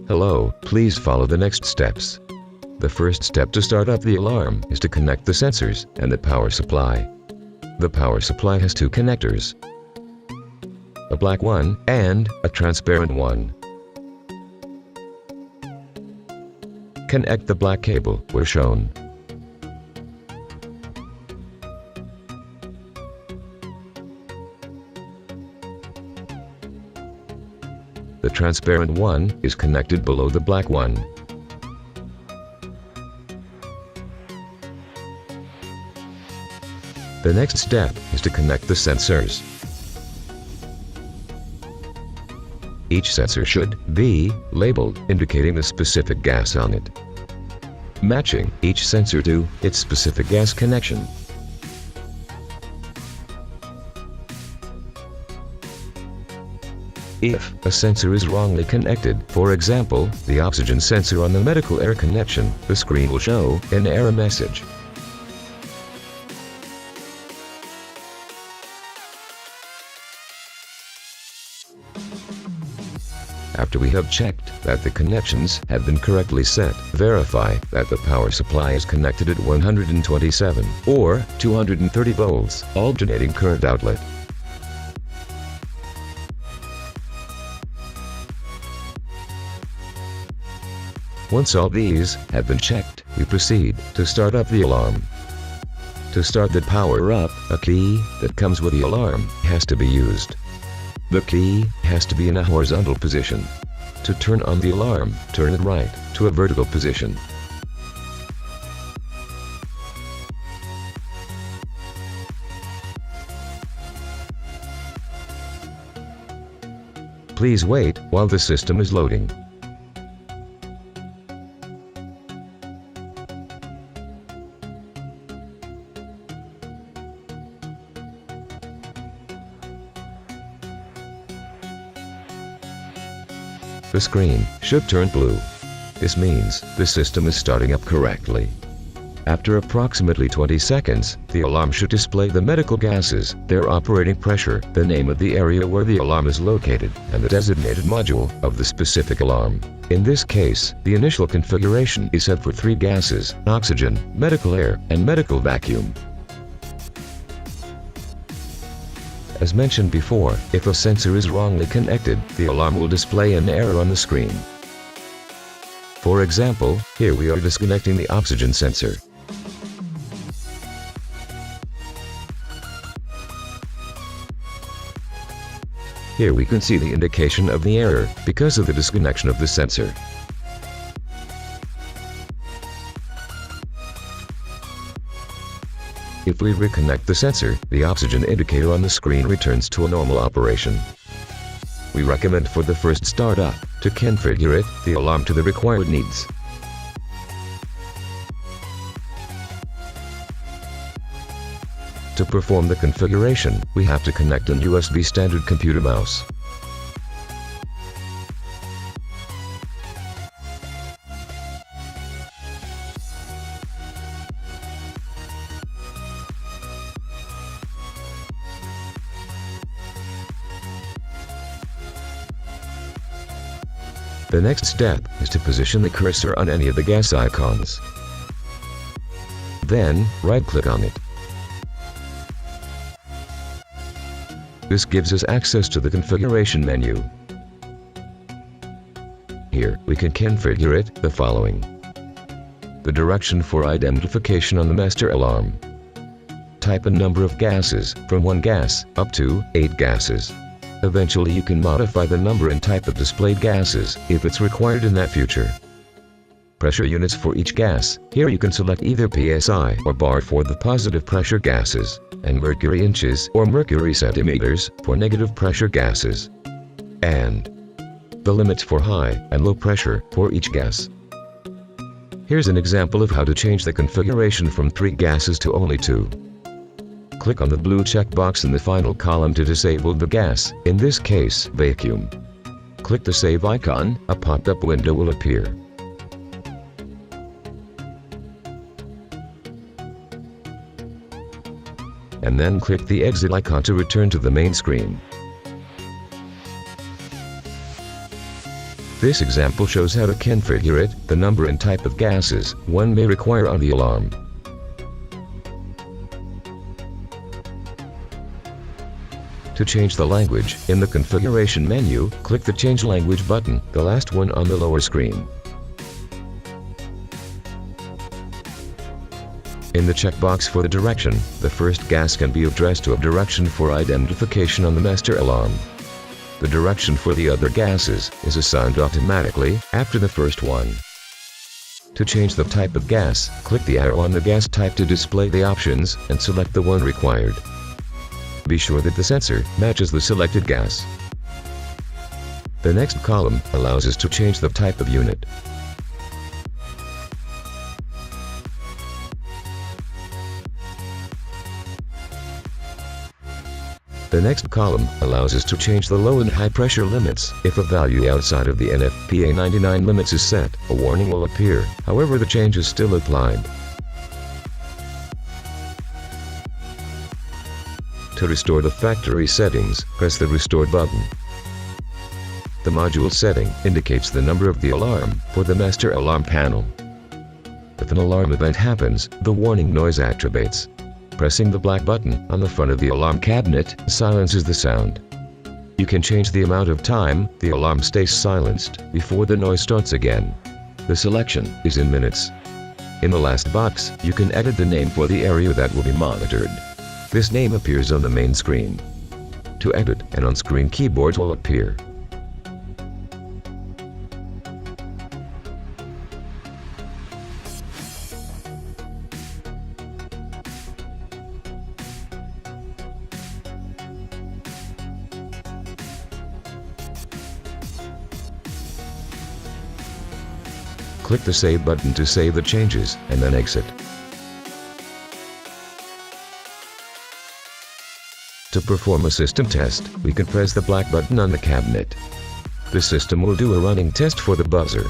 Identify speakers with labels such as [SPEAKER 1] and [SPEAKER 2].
[SPEAKER 1] Hello, please follow the next steps. The first step to start up the alarm is to connect the sensors and the power supply. The power supply has two connectors, a black one and a transparent one. Connect the black cable where shown. The transparent one is connected below the black one. The next step is to connect the sensors. Each sensor should be labeled, indicating the specific gas on it, matching each sensor to its specific gas connection. If a sensor is wrongly connected, for example, the oxygen sensor on the medical air connection, the screen will show an error message. After we have checked that the connections have been correctly set, verify that the power supply is connected at 127 or 230 volts alternating current outlet. Once all these have been checked, we proceed to start up the alarm. To start the power up, a key that comes with the alarm has to be used. The key has to be in a horizontal position. To turn on the alarm, turn it right to a vertical position. Please wait while the system is loading. The screen should turn blue. This means the system is starting up correctly. After approximately 20 seconds, the alarm should display the medical gases, their operating pressure, the name of the area where the alarm is located, and the designated module of the specific alarm. In this case, the initial configuration is set for 3 gases: oxygen, medical air, and medical vacuum. As mentioned before, if a sensor is wrongly connected, the alarm will display an error on the screen. For example, here we are disconnecting the oxygen sensor. Here we can see the indication of the error because of the disconnection of the sensor. If we reconnect the sensor, the oxygen indicator on the screen returns to a normal operation. We recommend for the first startup to configure the alarm to the required needs. To perform the configuration, we have to connect an USB standard computer mouse. The next step is to position the cursor on any of the gas icons. Then, right-click on it. This gives us access to the configuration menu. Here, we can configure the following: the direction for identification on the master alarm, type and number of gases, from 1 gas up to 8 gases. Eventually you can modify the number and type of displayed gases if it's required in that future. Pressure units for each gas. Here you can select either PSI or bar for the positive pressure gases, and mercury inches or mercury centimeters for negative pressure gases. And the limits for high and low pressure for each gas. Here's an example of how to change the configuration from 3 gases to only 2. Click on the blue checkbox in the final column to disable the gas, in this case, vacuum. Click the save icon, a pop-up window will appear. And then click the exit icon to return to the main screen. This example shows how to configure it, the number and type of gases one may require on the alarm. To change the language, in the configuration menu, click the Change Language button, the last one on the lower screen. In the checkbox for the direction, the first gas can be addressed to a direction for identification on the master alarm. The direction for the other gases is assigned automatically after the first one. To change the type of gas, click the arrow on the gas type to display the options and select the one required. Be sure that the sensor matches the selected gas. The next column allows us to change the type of unit. The next column allows us to change the low and high pressure limits. If a value outside of the NFPA 99 limits is set, a warning will appear. However, the change is still applied. To restore the factory settings, press the Restore button. The module setting indicates the number of the alarm for the master alarm panel. If an alarm event happens, the warning noise activates. Pressing the black button on the front of the alarm cabinet silences the sound. You can change the amount of time the alarm stays silenced before the noise starts again. The selection is in minutes. In the last box, you can edit the name for the area that will be monitored. This name appears on the main screen. To edit, an on-screen keyboard will appear. Click the Save button to save the changes, and then exit. To perform a system test, we can press the black button on the cabinet. The system will do a running test for the buzzer.